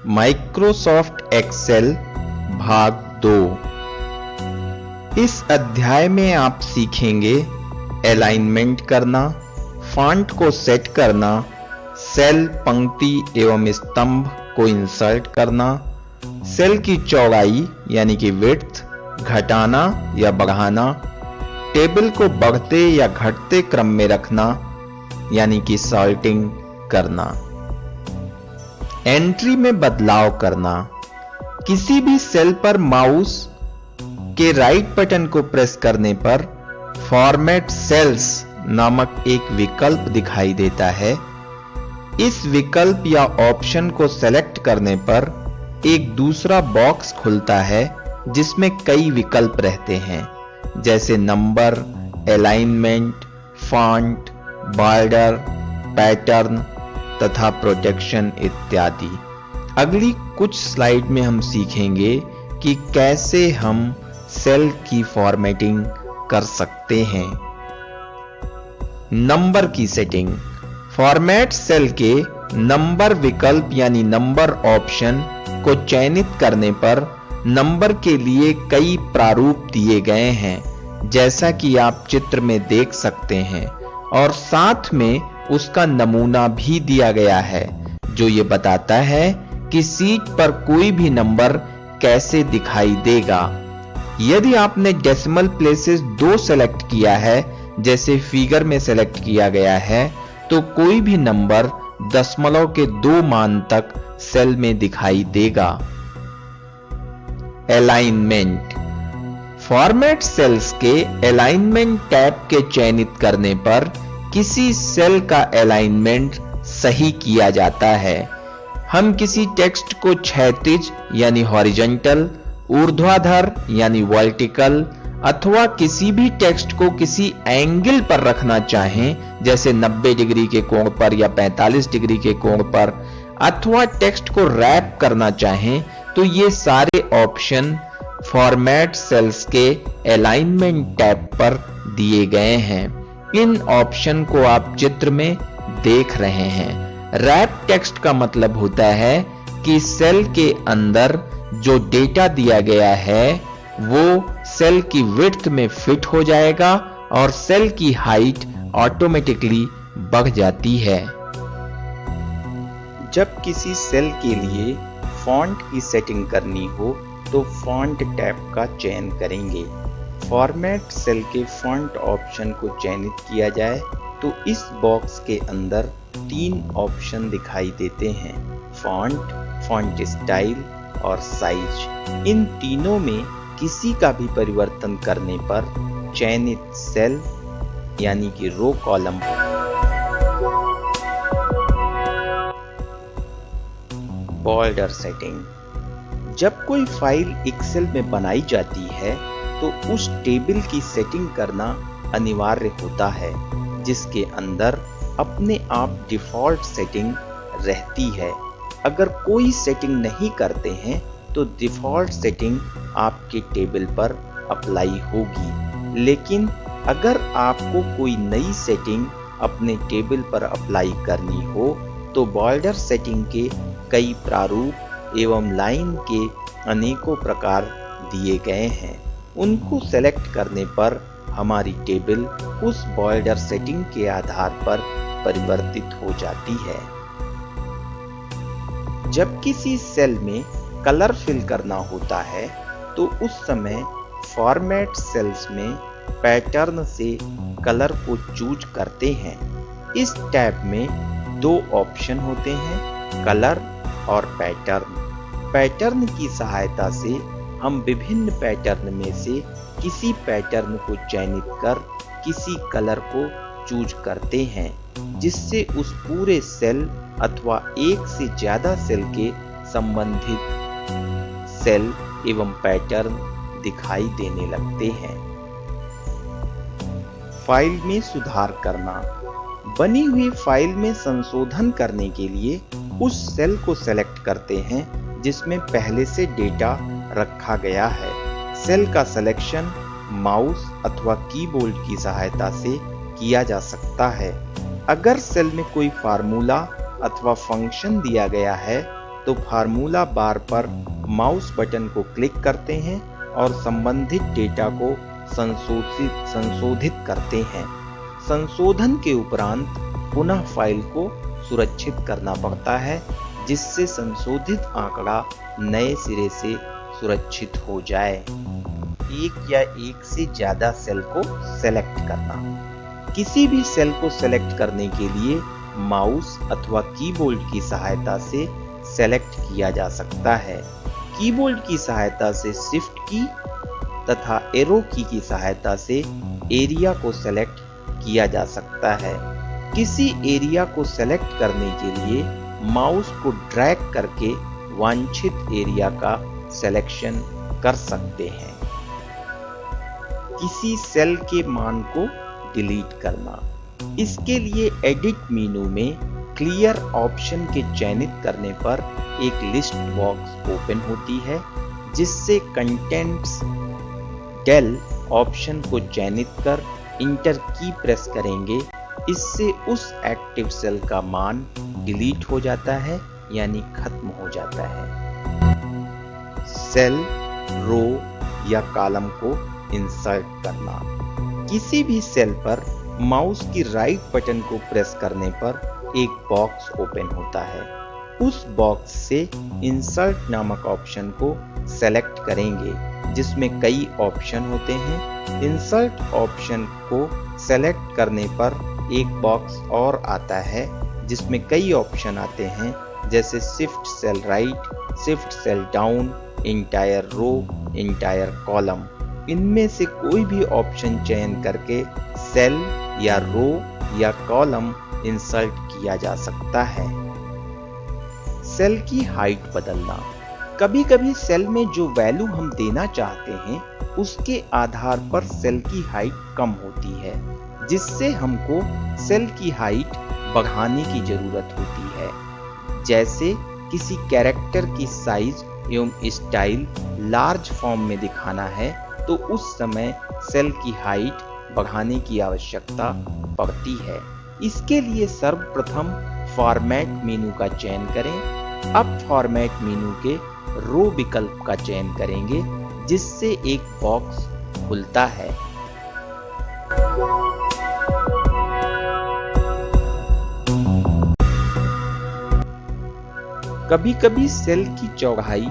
Microsoft Excel भाग 2। इस अध्याय में आप सीखेंगे अलाइनमेंट करना, फॉन्ट को सेट करना, सेल, पंक्ति एवं स्तंभ को इंसर्ट करना, सेल की चौड़ाई यानी कि विड्थ घटाना या बढ़ाना, टेबल को बढ़ते या घटते क्रम में रखना यानी कि सॉर्टिंग करना, एंट्री में बदलाव करना, किसी भी सेल पर माउस के राइट बटन को प्रेस करने पर फॉर्मेट सेल्स नामक एक विकल्प दिखाई देता है। इस विकल्प या ऑप्शन को सेलेक्ट करने पर एक दूसरा बॉक्स खुलता है जिसमें कई विकल्प रहते हैं, जैसे number, alignment, font, border, pattern तथा प्रोटेक्शन इत्यादि। अगली कुछ स्लाइड में हम सीखेंगे कि कैसे हम सेल की फॉर्मेटिंग कर सकते हैं। नंबर की सेटिंग। फॉर्मेट सेल के नंबर विकल्प यानी नंबर ऑप्शन को चयनित करने पर नंबर के लिए कई प्रारूप दिए गए हैं, जैसा कि आप चित्र में देख सकते हैं, और साथ में उसका नमूना भी दिया गया है जो ये बताता है कि शीट पर कोई भी नंबर कैसे दिखाई देगा। यदि आपने डेसिमल प्लेसेस 2 सेलेक्ट किया है, जैसे फिगर में सेलेक्ट किया गया है, तो कोई भी नंबर दशमलव के 2 मान तक सेल में दिखाई देगा। अलाइनमेंट। फॉर्मेट सेल्स के अलाइनमेंट टैब के चयनित करने पर किसी सेल का अलाइनमेंट सही किया जाता है। हम किसी टेक्स्ट को क्षैतिज यानी हॉरिजॉन्टल, ऊर्ध्वाधर यानी वर्टिकल अथवा किसी भी टेक्स्ट को किसी एंगल पर रखना चाहें, जैसे 90 डिग्री के कोण पर या 45 डिग्री के कोण पर, अथवा टेक्स्ट को रैप करना चाहें, तो ये सारे ऑप्शन फॉर्मेट सेल्स के अलाइनमेंट टैब पर दिए गए हैं। इन ऑप्शन को आप चित्र में देख रहे हैं। रैप टेक्स्ट का मतलब होता है कि सेल के अंदर जो डेटा दिया गया है वो सेल की विड्थ में फिट हो जाएगा और सेल की हाइट ऑटोमेटिकली बढ़ जाती है। जब किसी सेल के लिए फॉन्ट की सेटिंग करनी हो तो फॉन्ट टैब का चयन करेंगे। फॉर्मेट सेल के फॉन्ट ऑप्शन को चयनित किया जाए तो इस बॉक्स के अंदर 3 ऑप्शन दिखाई देते हैं, फॉन्ट, फॉन्ट स्टाइल और साइज। इन तीनों में किसी का भी परिवर्तन करने पर चयनित सेल यानी कि रो कॉलम बॉर्डर सेटिंग। जब कोई फाइल एक्सेल में बनाई जाती है तो उस टेबल की सेटिंग करना अनिवार्य होता है, जिसके अंदर अपने आप डिफॉल्ट सेटिंग रहती है। अगर कोई सेटिंग नहीं करते हैं तो डिफॉल्ट सेटिंग आपके टेबल पर अप्लाई होगी, लेकिन अगर आपको कोई नई सेटिंग अपने टेबल पर अप्लाई करनी हो तो बॉर्डर सेटिंग के कई प्रारूप एवं लाइन के अनेकों प्रकार दिए गए हैं। उनको सेलेक्ट करने पर हमारी टेबल उस बॉर्डर सेटिंग के आधार पर परिवर्तित हो जाती है। जब किसी सेल में कलर फिल करना होता है तो उस समय फॉर्मेट सेल्स में पैटर्न से कलर को चूज करते हैं। इस टैब में 2 ऑप्शन होते हैं, कलर और पैटर्न। पैटर्न की सहायता से हम विभिन्न पैटर्न में से किसी पैटर्न को चयनित कर किसी कलर को चूज करते हैं, जिससे उस पूरे सेल अथवा एक से ज्यादा सेल के संबंधित सेल एवं पैटर्न दिखाई देने लगते हैं। फाइल में सुधार करना। बनी हुई फाइल में संशोधन करने के लिए उस सेल को सेलेक्ट करते हैं जिसमें पहले से डेटा रखा गया है। सेल का सिलेक्शन माउस अथवा कीबोर्ड की सहायता से किया जा सकता है। अगर सेल में कोई फार्मूला अथवा फंक्शन दिया गया है तो फार्मूला बार पर माउस बटन को क्लिक करते हैं और संबंधित डेटा को संशोधित करते हैं। संशोधन के उपरांत पुनः फाइल को सुरक्षित करना पड़ता है, जिससे संशोधित आंकड़ा नए सिरे से सुरक्षित हो जाए। एक या एक से ज्यादा सेल को सेलेक्ट करना। किसी भी सेल को सेलेक्ट करने के लिए माउस अथवा कीबोर्ड की सहायता से सेलेक्ट किया जा सकता है। कीबोर्ड की सहायता से शिफ्ट की तथा एरो की सहायता से एरिया को सेलेक्ट किया जा सकता है। किसी एरिया को सेलेक्ट करने के लिए माउस को ड्रैग करके वांछित एरिया का सिलेक्शन कर सकते हैं। किसी सेल के मान को डिलीट करना। इसके लिए एडिट मेनू में क्लियर ऑप्शन के चयनित करने पर एक लिस्ट बॉक्स ओपन होती है, जिससे कंटेंट्स डेल ऑप्शन को चयनित कर इंटर की प्रेस करेंगे। इससे उस एक्टिव सेल का मान डिलीट हो जाता है, यानी खत्म हो जाता है। सेल, रो या कॉलम को इंसर्ट करना। किसी भी सेल पर माउस की राइट बटन को प्रेस करने पर एक बॉक्स ओपन होता है। उस बॉक्स से इंसर्ट नामक ऑप्शन को सेलेक्ट करेंगे, जिसमें कई ऑप्शन होते हैं। इंसर्ट ऑप्शन को सेलेक्ट करने पर एक बॉक्स और आता है, जिसमें कई ऑप्शन आते हैं, जैसे shift cell right, shift cell down, entire row, entire column. इनमें से कोई भी ऑप्शन चयन करके सेल या रो या कॉलम इंसर्ट किया जा सकता है। सेल की हाइट बदलना। कभी कभी सेल में जो वैल्यू हम देना चाहते हैं, उसके आधार पर सेल की हाइट कम होती है, जिससे हमको सेल की हाइट बढ़ाने की जरूरत होती है। जैसे किसी कैरेक्टर की साइज एवं स्टाइल लार्ज फॉर्म में दिखाना है, तो उस समय सेल की हाइट बढ़ाने की आवश्यकता पड़ती है। इसके लिए सर्वप्रथम फॉर्मेट मेनू का चयन करें। अब फॉर्मेट मेनू के रो विकल्प का चयन करेंगे, जिससे एक बॉक्स खुलता है। कभी कभी सेल की चौड़ाई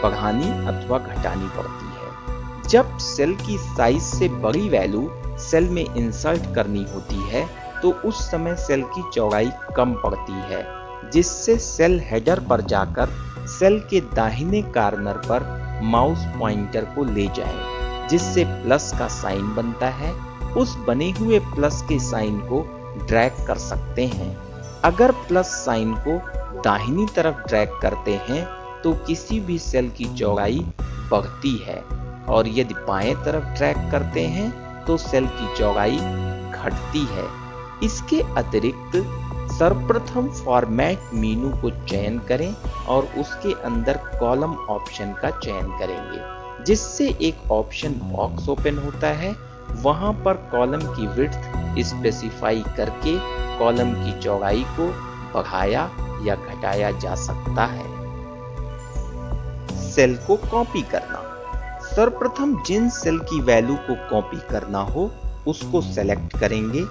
बढ़ानी अथवा घटानी पड़ती है। जब सेल की साइज से बड़ी वैल्यू सेल में इंसर्ट करनी होती है, तो उस समय सेल की चौड़ाई कम पड़ती है, जिससे सेल हेडर पर जाकर सेल के दाहिने कॉर्नर पर माउस पॉइंटर को ले जाएं, जिससे प्लस का साइन बनता है। उस बने हुए प्लस के साइन को ड्रैग कर सकते हैं। अगर प्लस साइन को दाहिनी तरफ ड्रैग करते हैं, तो किसी भी सेल की चौड़ाई बढ़ती है, और यदि बाएं तरफ ड्रैग करते हैं, तो सेल की चौड़ाई घटती है। इसके अतिरिक्त सर्वप्रथम फॉर्मेट मेनू को चयन करें और उसके अंदर कॉलम ऑप्शन का चयन करेंगे, जिससे एक ऑप्शन बॉक्स ओपन होता है। वहां पर कॉलम की विड्थ स्पेसिफाई करके कॉलम की चौड़ाई को बढ़ाया या घटाया जा सकता है। सेल को कॉपी करना। सर्वप्रथम जिन सेल की वैल्यू को कॉपी करना हो, उसको सेलेक्ट करेंगे।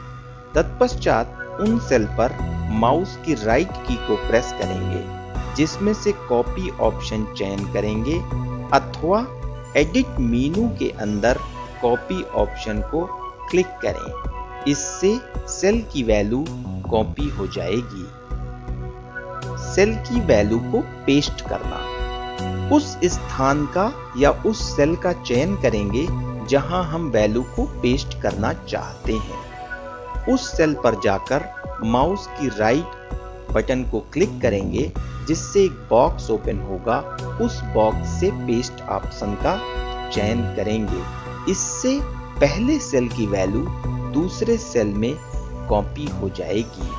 तत्पश्चात उन सेल पर माउस की राइट की को प्रेस करेंगे, जिसमें से कॉपी ऑप्शन चयन करेंगे, अथवा एडिट मेनू के अंदर कॉपी ऑप्शन को क्लिक करें। इससे सेल की वैल्यू कॉपी हो जाएगी। सेल की वैल्यू को पेस्ट करना। उस स्थान का या उस सेल का चयन करेंगे जहां हम वैल्यू को पेस्ट करना चाहते हैं। उस सेल पर जाकर माउस की राइट बटन को क्लिक करेंगे, जिससे एक बॉक्स ओपन होगा। उस बॉक्स से पेस्ट ऑप्शन का चयन करेंगे। इससे पहले सेल की वैल्यू दूसरे सेल में कॉपी हो जाएगी।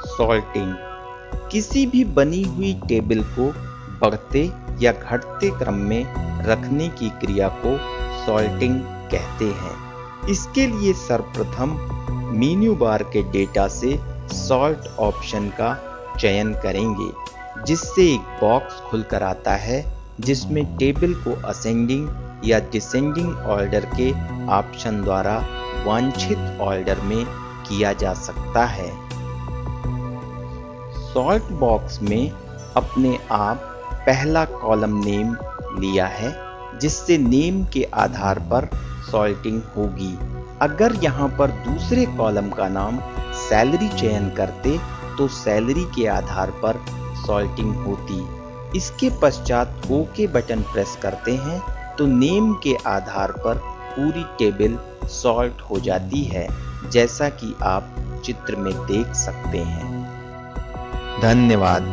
सॉर्टिंग। किसी भी बनी हुई टेबल को बढ़ते या घटते क्रम में रखने की क्रिया को सॉर्टिंग कहते हैं। इसके लिए सर्वप्रथम मेन्यू बार के डेटा से सॉर्ट ऑप्शन का चयन करेंगे, जिससे एक बॉक्स खुलकर आता है जिसमें टेबल को असेंडिंग या डिसेंडिंग ऑर्डर के ऑप्शन द्वारा वांछित ऑर्डर में किया जा सकता है। सॉर्ट बॉक्स में अपने आप पहला कॉलम नेम लिया है, जिससे नेम के आधार पर सॉर्टिंग होगी। अगर यहाँ पर दूसरे कॉलम का नाम सैलरी चयन करते तो सैलरी के आधार पर सॉर्टिंग होती। इसके पश्चात ओके बटन प्रेस करते हैं तो नेम के आधार पर पूरी टेबल सॉर्ट हो जाती है, जैसा कि आप चित्र में देख सकते हैं। धन्यवाद।